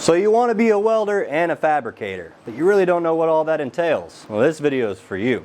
So you want to be a welder and a fabricator, but you really don't know what all that entails. Well, this video is for you.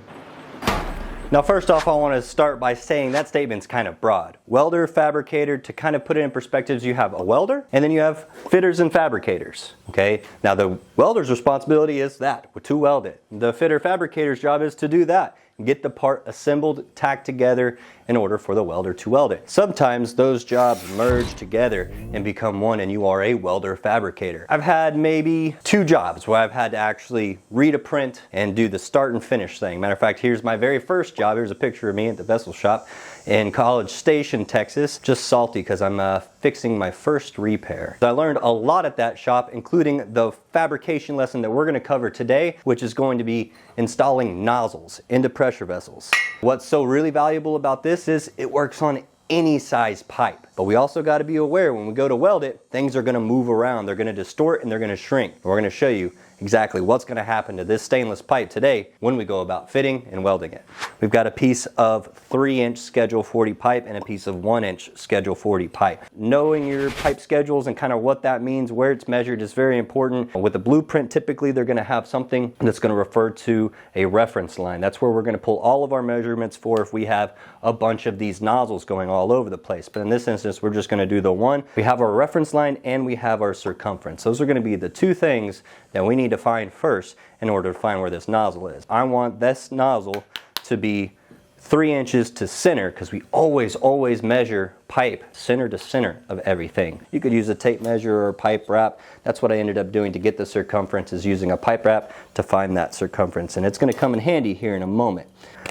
Now first off, I want to start by saying that statement's kind of broad. Welder, fabricator, to kind of put it in perspectives, you have a welder and then you have fitters and fabricators. Okay, now the welder's responsibility is that, to weld it. The fitter fabricator's job is to do that. Get the part assembled, tacked together in order for the welder to weld it. Sometimes those jobs merge together and become one and you are a welder fabricator. I've had maybe 2 jobs where I've had to actually read a print and do the start and finish thing. Matter of fact, here's my very first job. Here's a picture of me at the vessel shop in College Station, Texas. Just salty because I'm fixing my first repair. I learned a lot at that shop, including the fabrication lesson that we're going to cover today, which is going to be installing nozzles into pressure vessels. What's so really valuable about this is it works on any size pipe. But we also got to be aware when we go to weld it, things are going to move around, they're going to distort and they're going to shrink. We're going to show you exactly what's going to happen to this stainless pipe today when we go about fitting and welding it. We've got a piece of 3-inch Schedule 40 pipe and a piece of 1-inch Schedule 40 pipe. Knowing your pipe schedules and kind of what that means, where it's measured, is very important. With a blueprint, typically they're going to have something that's going to refer to a reference line. That's where we're going to pull all of our measurements for if we have a bunch of these nozzles going all over the place. But in this instance, we're just going to do the one. We have our reference line and we have our circumference. Those are going to be the 2 things that we need to find first in order to find where this nozzle is. I want this nozzle to be 3 inches to center because we always measure pipe center to center of everything. You could use a tape measure or a pipe wrap. That's what I ended up doing to get the circumference, is using a pipe wrap to find that circumference, and it's going to come in handy here in a moment.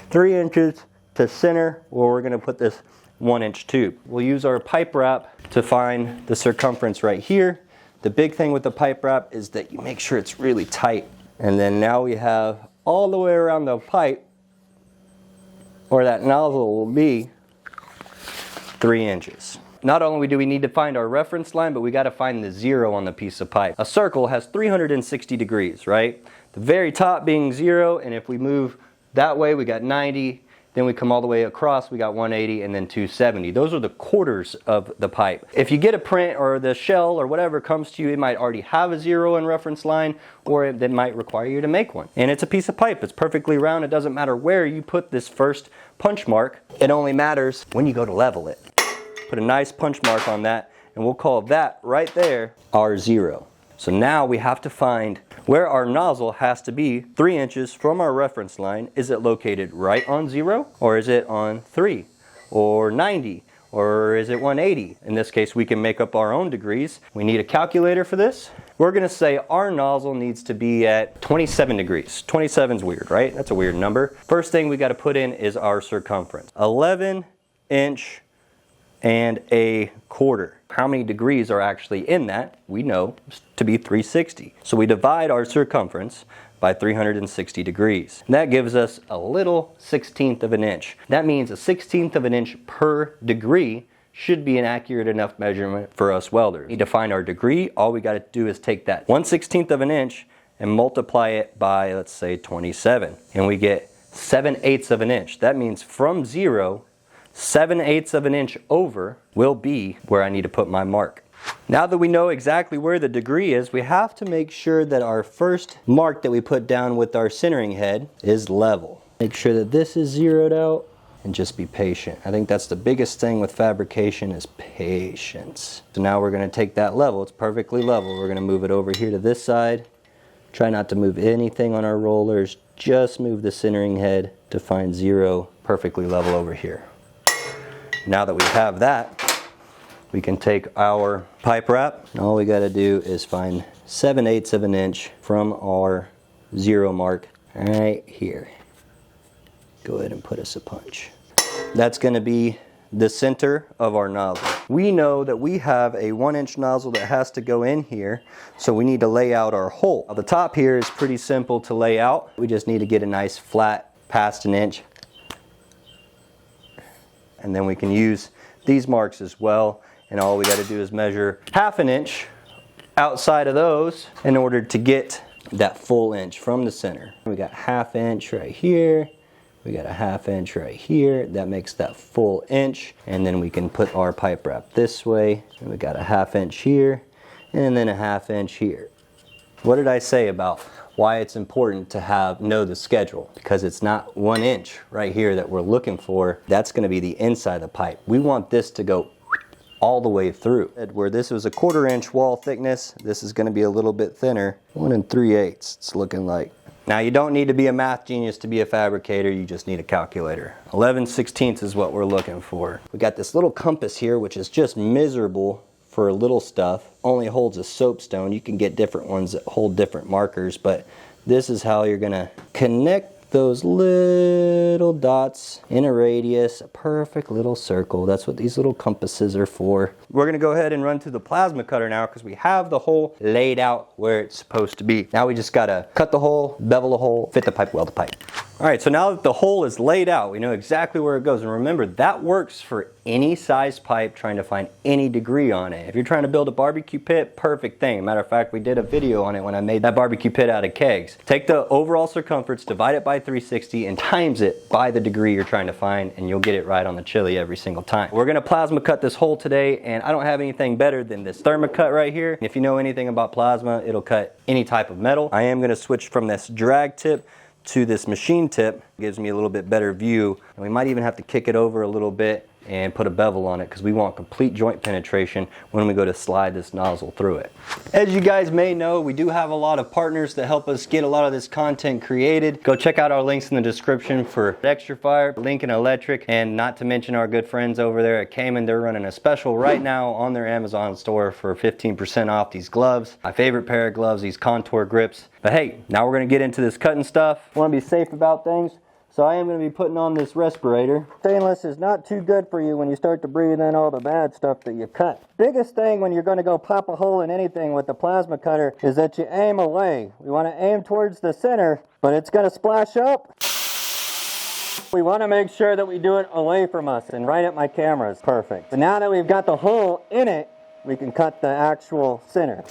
3 inches to center, where we're going to put this 1-inch tube. We'll use our pipe wrap to find the circumference right here. The big thing with the pipe wrap is that you make sure it's really tight. And then now we have all the way around the pipe where that nozzle will be 3 inches. Not only do we need to find our reference line, but we got to find the 0 on the piece of pipe. A circle has 360 degrees, right? The very top being 0, and if we move that way, we got 90. Then we come all the way across, we got 180 and then 270. Those are the quarters of the pipe. If you get a print or the shell or whatever comes to you, it might already have a 0 in reference line, or it might require you to make one. And it's a piece of pipe. It's perfectly round. It doesn't matter where you put this first punch mark. It only matters when you go to level it. Put a nice punch mark on that, and we'll call that right there our 0. So now we have to find where our nozzle has to be 3 inches from our reference line. Is it located right on 0? Or is it on 3? Or 90? Or is it 180? In this case, we can make up our own degrees. We need a calculator for this. We're going to say our nozzle needs to be at 27 degrees. 27's weird, right? That's a weird number. First thing we got to put in is our circumference. 11 inch and a quarter. How many degrees are actually in that? We know to be 360. So we divide our circumference by 360 degrees. And that gives us a little 1/16 of an inch. That means a 1/16 of an inch per degree should be an accurate enough measurement for us welders. We need to find our degree. All we got to do is take that 1/16 of an inch and multiply it by, let's say, 27. And we get 7/8 of an inch. That means from 0, 7/8 of an inch over will be where I need to put my mark. Now that we know exactly where the degree is, we have to make sure that our first mark that we put down with our centering head is level. Make sure that this is zeroed out and just be patient. I think that's the biggest thing with fabrication, is patience. So now we're going to take that level. It's perfectly level. We're going to move it over here to this side. Try not to move anything on our rollers. Just move the centering head to find 0 perfectly level over here. Now that we have that, we can take our pipe wrap, and all we got to do is find 7/8 of an inch from our 0 mark right here. Go ahead and put us a punch. That's going to be the center of our nozzle. We know that we have a 1-inch nozzle that has to go in here, so we need to lay out our hole. Now, the top here is pretty simple to lay out. We just need to get a nice flat past 1 inch. And then we can use these marks as well, and all we got to do is measure 1/2 inch outside of those in order to get that full inch from the center. We got 1/2 inch right here, we got a 1/2 inch right here. That makes that full inch, and then we can put our pipe wrap this way, and we got a 1/2 inch here, and then a 1/2 inch here. What did I say about why it's important to know the schedule? Because it's not 1 inch right here that we're looking for. That's going to be the inside of the pipe. We want this to go all the way through. Where this was a 1/4 inch wall thickness, this is going to be a little bit thinner. 1 3/8 it's looking like. Now you don't need to be a math genius to be a fabricator, you just need a calculator. 11/16 is what we're looking for. We got this little compass here which is just miserable for little stuff. Only holds a soapstone. You can get different ones that hold different markers, but this is how you're gonna connect those little dots in a radius, a perfect little circle. That's what these little compasses are for. We're gonna go ahead and run to the plasma cutter now because we have the hole laid out where it's supposed to be. Now we just gotta cut the hole, bevel the hole, fit the pipe, weld the pipe. All right, so now that the hole is laid out, we know exactly where it goes. And remember, that works for any size pipe trying to find any degree on it. If you're trying to build a barbecue pit, perfect thing. Matter of fact, we did a video on it when I made that barbecue pit out of kegs. Take the overall circumference, divide it by 360, and times it by the degree you're trying to find, and you'll get it right on the chili every single time. We're gonna plasma cut this hole today, and I don't have anything better than this thermocut right here. If you know anything about plasma, it'll cut any type of metal. I am gonna switch from this drag tip to this machine tip. Gives me a little bit better view, and we might even have to kick it over a little bit and put a bevel on it because we want complete joint penetration when we go to slide this nozzle through it. As you guys may know, we do have a lot of partners that help us get a lot of this content created. Go check out our links in the description for Extra Fire, Lincoln Electric, and not to mention our good friends over there at Cayman. They're running a special right now on their Amazon store for 15% off these gloves. My favorite pair of gloves, these contour grips. But hey, now we're gonna get into this cutting stuff. Want to be safe about things. So I am going to be putting on this respirator. Stainless is not too good for you when you start to breathe in all the bad stuff that you cut. Biggest thing when you're going to go pop a hole in anything with the plasma cutter is that you aim away. We want to aim towards the center, but it's going to splash up. We want to make sure that we do it away from us, and right at my camera is perfect. So now that we've got the hole in it, we can cut the actual center.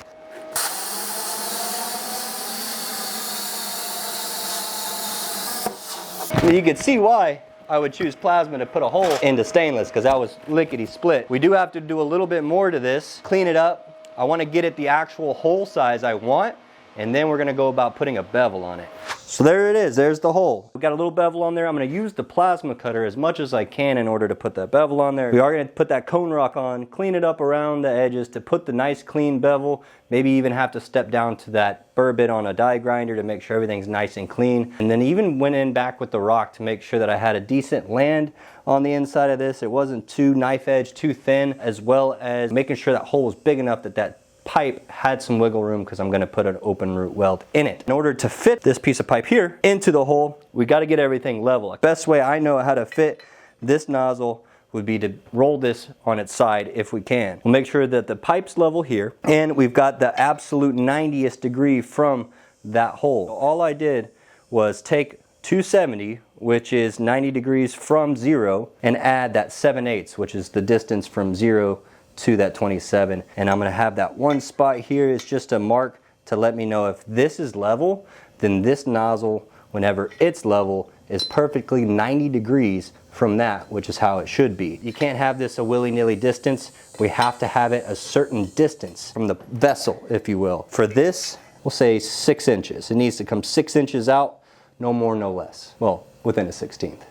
You can see why I would choose plasma to put a hole into stainless, because that was lickety split. We do have to do a little bit more to this. Clean it up. I want to get it the actual hole size I want, and then we're going to go about putting a bevel on it. So there it is, there's the hole. We got a little bevel on there. I'm going to use the plasma cutter as much as I can in order to put that bevel on there. We are going to put that cone rock on, clean it up around the edges to put the nice clean bevel. Maybe even have to step down to that burr bit on a die grinder to make sure everything's nice and clean. And then even went in back with the rock to make sure that I had a decent land on the inside of this. It wasn't too knife edge, too thin, as well as making sure that hole was big enough that that pipe had some wiggle room, because I'm going to put an open root weld in it. In order to fit this piece of pipe here into the hole, we got to get everything level. Best way I know how to fit this nozzle would be to roll this on its side if we can. We'll make sure that the pipe's level here, and we've got the absolute 90th degree from that hole. All I did was take 270, which is 90 degrees from 0, and add that 7/8, which is the distance from 0 to that 27. And I'm going to have that one spot here is just a mark to let me know if this is level, then this nozzle, whenever it's level, is perfectly 90 degrees from that, which is how it should be. You can't have this a willy-nilly distance. We have to have it a certain distance from the vessel, if you will. For this, we'll say 6 inches. It needs to come 6 inches out, no more, no less. Well, within a 16th.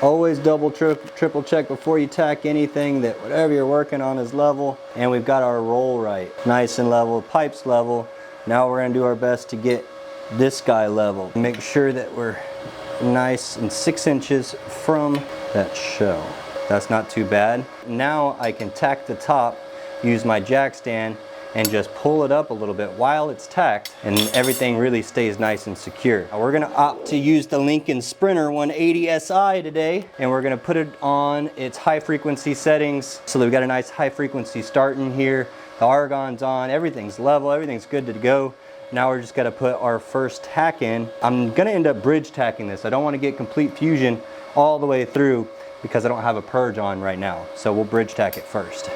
Always double, triple check before you tack anything that whatever you're working on is level. And we've got our roll right. Nice and level, pipes level. Now we're gonna do our best to get this guy level. Make sure that we're nice and 6 inches from that shell. That's not too bad. Now I can tack the top, use my jack stand, and just pull it up a little bit while it's tacked, and everything really stays nice and secure. Now we're gonna opt to use the Lincoln Sprinter 180 SI today, and we're gonna put it on its high frequency settings so that we've got a nice high frequency start in here. The argon's on, everything's level, everything's good to go. Now we're just gonna put our first tack in. I'm gonna end up bridge tacking this. I don't wanna get complete fusion all the way through because I don't have a purge on right now. So we'll bridge tack it first.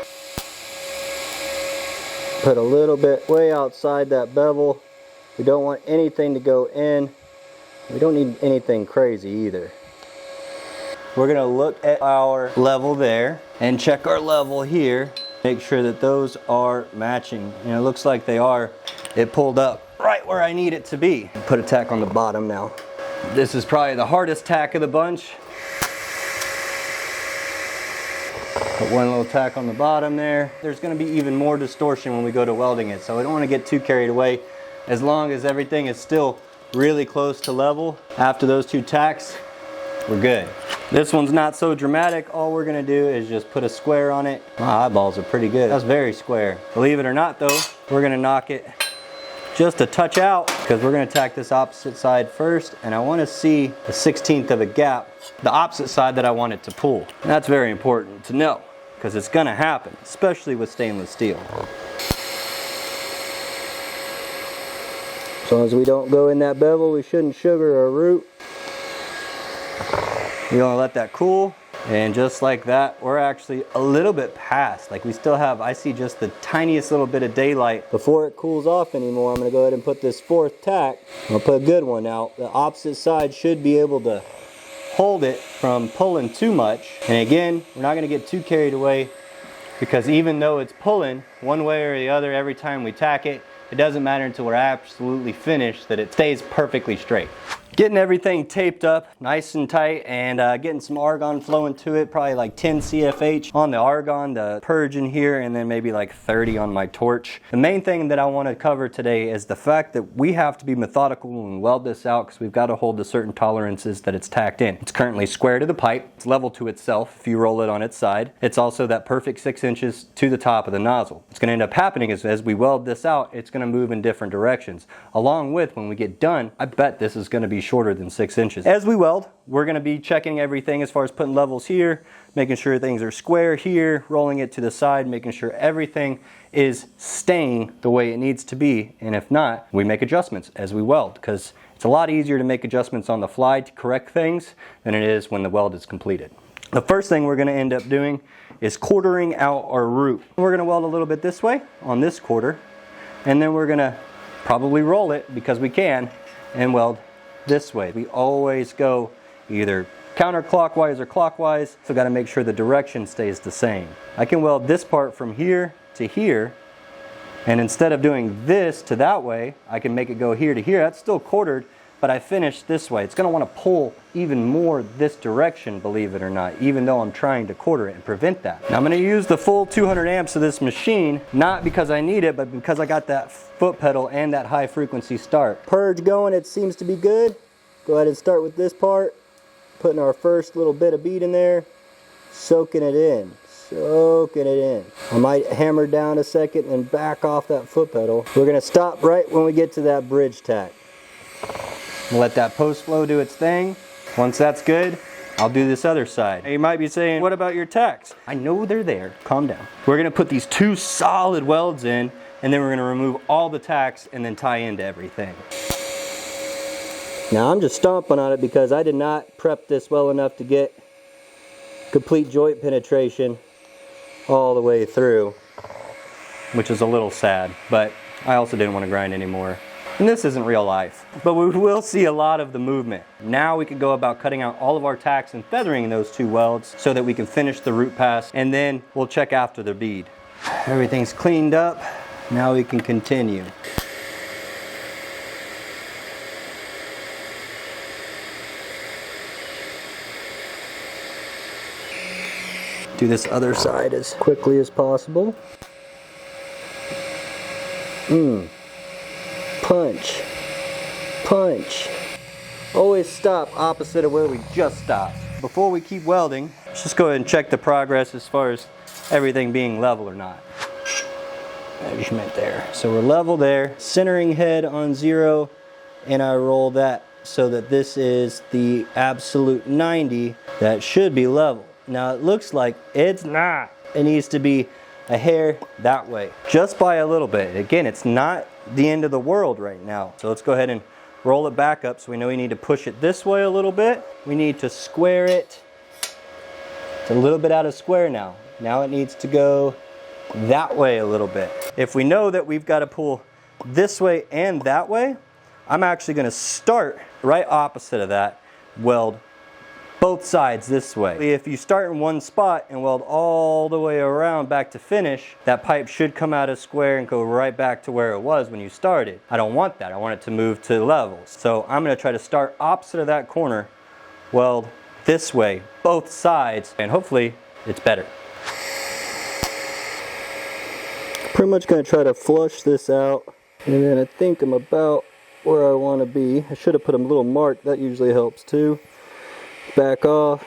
Put a little bit way outside that bevel. We don't want anything to go in. We don't need anything crazy either. We're gonna look at our level there and check our level here. Make sure that those are matching. And it looks like they are. It pulled up right where I need it to be. Put a tack on the bottom now. This is probably the hardest tack of the bunch. Put one little tack on the bottom there. There's going to be even more distortion when we go to welding it, so I don't want to get too carried away. As long as everything is still really close to level, after those two tacks, we're good. This one's not so dramatic. All we're going to do is just put a square on it. My eyeballs are pretty good. That's very square. Believe it or not though, we're going to knock it just a touch out because we're going to tack this opposite side first, and I want to see a 1/16 of a gap, the opposite side that I want it to pull. And that's very important to know because it's going to happen, especially with stainless steel. As long as we don't go in that bevel, we shouldn't sugar our root. We're going to let that cool. And just like that, we're actually a little bit past. Like we still have, I see just the tiniest little bit of daylight. Before it cools off anymore, I'm going to go ahead and put this fourth tack. I'll put a good one out. The opposite side should be able to hold it from pulling too much. And again, we're not going to get too carried away because even though it's pulling one way or the other every time we tack it, it doesn't matter until we're absolutely finished that it stays perfectly straight. Getting everything taped up nice and tight and getting some argon flowing to it, probably like 10 CFH on the argon, the purge in here, and then maybe like 30 on my torch. The main thing that I want to cover today is the fact that we have to be methodical when we weld this out because we've got to hold to certain tolerances that it's tacked in. It's currently square to the pipe. It's level to itself if you roll it on its side. It's also that perfect 6 inches to the top of the nozzle. What's going to end up happening is as we weld this out, it's going to move in different directions. Along with when we get done, I bet this is going to be shorter than 6 inches. As we weld, we're going to be checking everything as far as putting levels here, making sure things are square here, rolling it to the side, making sure everything is staying the way it needs to be. And if not, we make adjustments as we weld because it's a lot easier to make adjustments on the fly to correct things than it is when the weld is completed. The first thing we're going to end up doing is quartering out our root. We're going to weld a little bit this way on this quarter, and then we're going to probably roll it because we can and weld this way. We always go either counterclockwise or clockwise, so got to make sure the direction stays the same. I can weld this part from here to here, and instead of doing this to that way, I can make it go here to here. That's still quartered, but I finished this way. It's going to want to pull even more this direction, believe it or not, even though I'm trying to quarter it and prevent that. Now I'm going to use the full 200 amps of this machine, not because I need it, but because I got that foot pedal and that high frequency start. Purge going, it seems to be good. Go ahead and start with this part, putting our first little bit of bead in there, soaking it in. I might hammer down a second and back off that foot pedal. We're going to stop right when we get to that bridge tack. We'll let that post flow do its thing. Once that's good, I'll do this other side. You might be saying, what about your tacks? I know they're there. Calm down. We're going to put these two solid welds in, and then we're going to remove all the tacks and then tie into everything. Now I'm just stomping on it because I did not prep this well enough to get complete joint penetration all the way through, which is a little sad, but I also didn't want to grind anymore. And this isn't real life, but we will see a lot of the movement. Now we can go about cutting out all of our tacks and feathering those two welds so that we can finish the root pass, and then we'll check after the bead. Everything's cleaned up. Now we can continue. Do this other side as quickly as possible. Punch, punch. Always stop opposite of where we just stopped. Before we keep welding, let's just go ahead and check the progress as far as everything being level or not. Measurement there. So we're level there. Centering head on 0, and I roll that so that this is the absolute 90. That should be level. Now it looks like it's not. It needs to be a hair that way, just by a little bit. Again, it's not the end of the world right now. So let's go ahead and roll it back up. So we know we need to push it this way a little bit. We need to square it. It's a little bit out of square now. Now it needs to go that way a little bit. If we know that we've got to pull this way and that way, I'm actually going to start right opposite of that, weld both sides this way. If you start in one spot and weld all the way around back to finish, that pipe should come out of square and go right back to where it was when you started. I don't want that. I want it to move to levels. So I'm going to try to start opposite of that corner, weld this way, both sides, and hopefully it's better. Pretty much going to try to flush this out, and then I think I'm about where I want to be. I should have put a little mark, that usually helps too. Back off,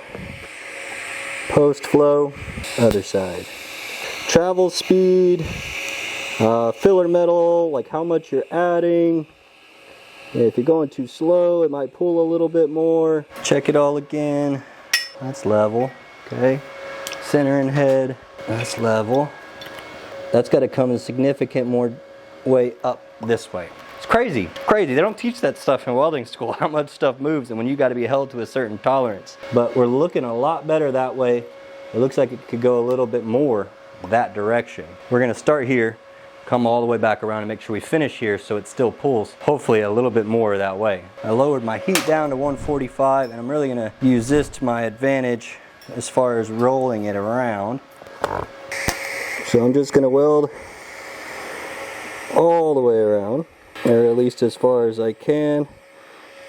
post flow, other side. Travel speed, filler metal, like how much you're adding. If you're going too slow, it might pull a little bit more. Check it all again. That's level, okay. Center and head, that's level. That's got to come a significant more way up this way. It's crazy, crazy. They don't teach that stuff in welding school, how much stuff moves and when you got to be held to a certain tolerance. But we're looking a lot better that way. It looks like it could go a little bit more that direction. We're going to start here, come all the way back around and make sure we finish here so it still pulls, hopefully a little bit more that way. I lowered my heat down to 145 and I'm really going to use this to my advantage as far as rolling it around. So I'm just going to weld all the way around, or at least as far as I can,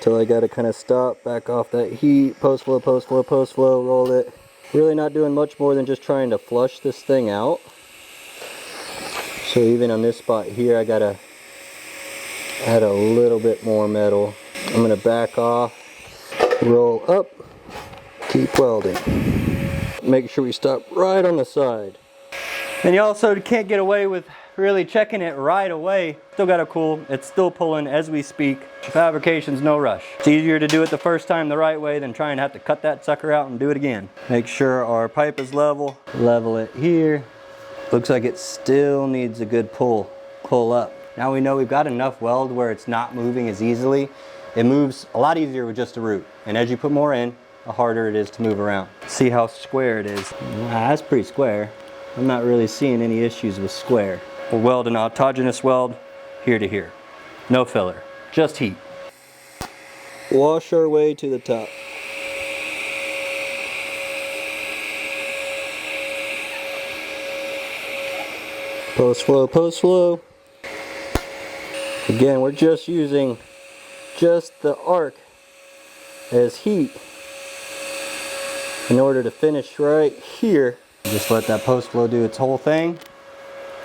till I got to kind of stop, back off that heat, post flow, post flow, post flow, roll it. Really not doing much more than just trying to flush this thing out. So even on this spot here, I got to add a little bit more metal. I'm going to back off, roll up, keep welding. Make sure we stop right on the side. And you also can't get away with really checking it right away. Still got to cool. It's still pulling as we speak. Fabrication's no rush. It's easier to do it the first time the right way than trying to have to cut that sucker out and do it again. Make sure our pipe is level. Level it here. Looks like it still needs a good pull up. Now we know we've got enough weld where it's not moving as easily. It moves a lot easier with just a root. And as you put more in, the harder it is to move around. See how square it is. That's pretty square. I'm not really seeing any issues with square. We'll weld an autogenous weld here to here. No filler, just heat. Wash our way to the top. Post flow, post flow. Again, we're just using just the arc as heat in order to finish right here. Just let that post flow do its whole thing.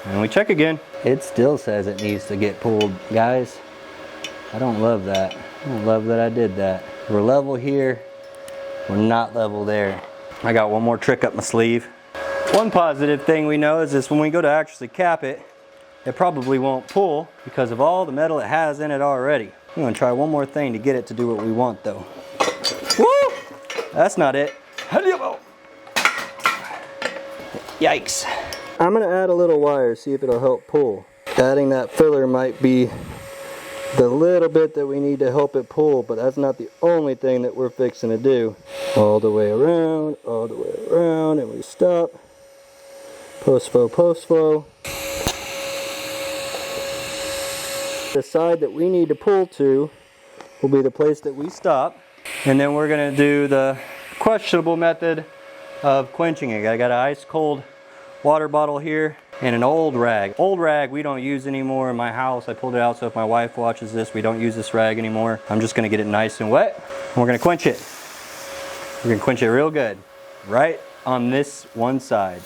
And we check again. It still says it needs to get pulled, guys. I don't love that. I don't love that I did that. We're level here. We're not level there. I got one more trick up my sleeve. One positive thing we know is this: when we go to actually cap it, it probably won't pull because of all the metal it has in it already. I'm gonna try one more thing to get it to do what we want though. Woo! That's not it. Yikes. I'm going to add a little wire, see if it'll help pull. Adding that filler might be the little bit that we need to help it pull, but that's not the only thing that we're fixing to do. All the way around, and we stop. Post flow, post flow. The side that we need to pull to will be the place that we stop. And then we're going to do the questionable method of quenching it. I got an ice cold water bottle here and an old rag. Old rag we don't use anymore in my house. I pulled it out so if my wife watches this, we don't use this rag anymore. I'm just going to get it nice and wet and we're going to quench it. We're going to quench it real good right on this one side.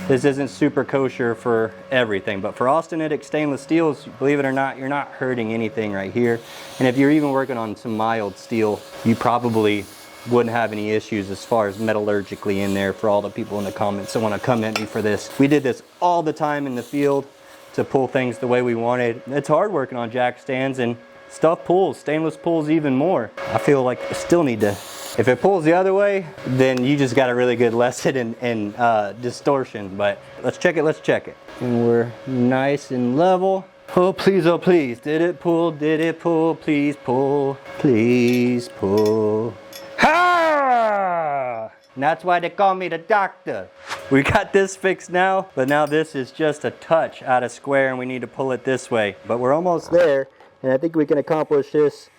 This isn't super kosher for everything, but for austenitic stainless steels, believe it or not, you're not hurting anything right here. And if you're even working on some mild steel, you probably wouldn't have any issues as far as metallurgically in there. For all the people in the comments that want to come at me for this, we did this all the time in the field to pull things the way we wanted. It's hard working on jack stands and stuff pulls. Stainless pulls even more. I feel like I still need to, if it pulls the other way, then you just got a really good lesson in distortion. But let's check it, let's check it. And we're nice and level. Oh please, did it pull, please pull, please pull. Ha! And that's why they call me the doctor. We got this fixed now, but now this is just a touch out of square and we need to pull it this way. But we're almost there, and I think we can accomplish this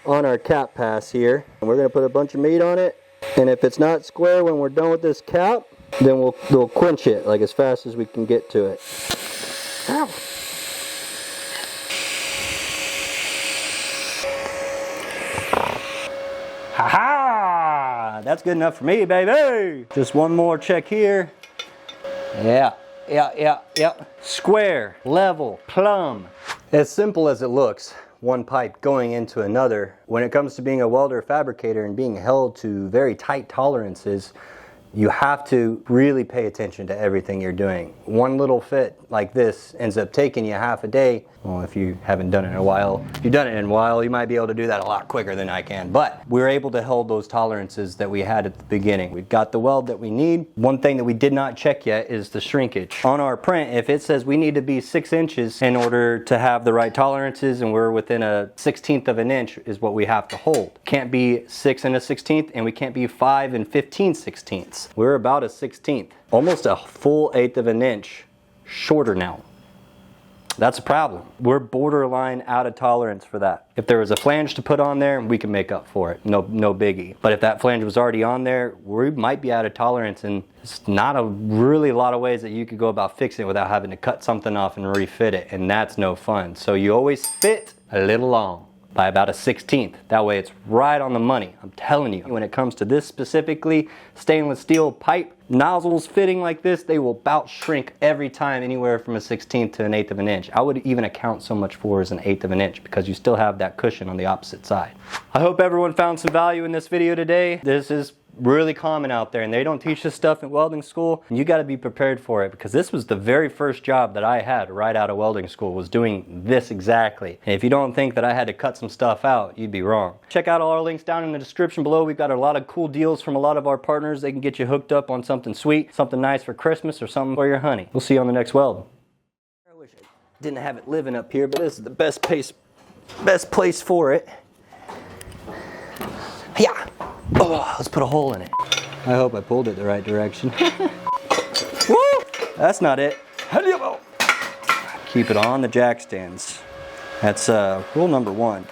on our cap pass here. And we're gonna put a bunch of meat on it And if it's not square when we're done with this cap, then we'll quench it like as fast as we can get to it. Ow. Ha-ha! That's good enough for me, baby! Just one more check here. Yeah. Square, level, plumb. As simple as it looks, one pipe going into another. When it comes to being a welder fabricator and being held to very tight tolerances, you have to really pay attention to everything you're doing. One little fit like this ends up taking you half a day. Well, if you haven't done it in a while, if you've done it in a while, you might be able to do that a lot quicker than I can. But we're able to hold those tolerances that we had at the beginning. We've got the weld that we need. One thing that we did not check yet is the shrinkage. On our print, if it says we need to be 6 inches in order to have the right tolerances and we're within a 1/16 of an inch is what we have to hold. Can't be 6 and a 1/16 and we can't be 5 and 15/16. We're about a 1/16, almost a full 1/8 of an inch shorter now. That's a problem. We're borderline out of tolerance for that. If there was a flange to put on there, we can make up for it. No biggie. But if that flange was already on there, we might be out of tolerance, and it's not a really lot of ways that you could go about fixing it without having to cut something off and refit it, and that's no fun. So you always fit a little long by about a 1/16. That way it's right on the money. I'm telling you, when it comes to this specifically, stainless steel pipe, nozzles fitting like this, they will about shrink every time anywhere from a 1/16 to an 1/8 of an inch. I would even account so much for as an 1/8 of an inch because you still have that cushion on the opposite side. I hope everyone found some value in this video today. This is really common out there and they don't teach this stuff in welding school, and you got to be prepared for it because this was the very first job that I had right out of welding school, was doing this exactly. And if you don't think that I had to cut some stuff out, you'd be wrong. Check out all our links down in the description below. We've got a lot of cool deals from a lot of our partners. They can get you hooked up on something sweet, something nice for Christmas, or something for your honey. We'll see you on the next weld. I wish I didn't have it living up here, but this is the best place for it. Yeah. Oh, let's put a hole in it. I hope I pulled it the right direction. Woo! That's not it. Keep it on the jack stands. That's rule number 1.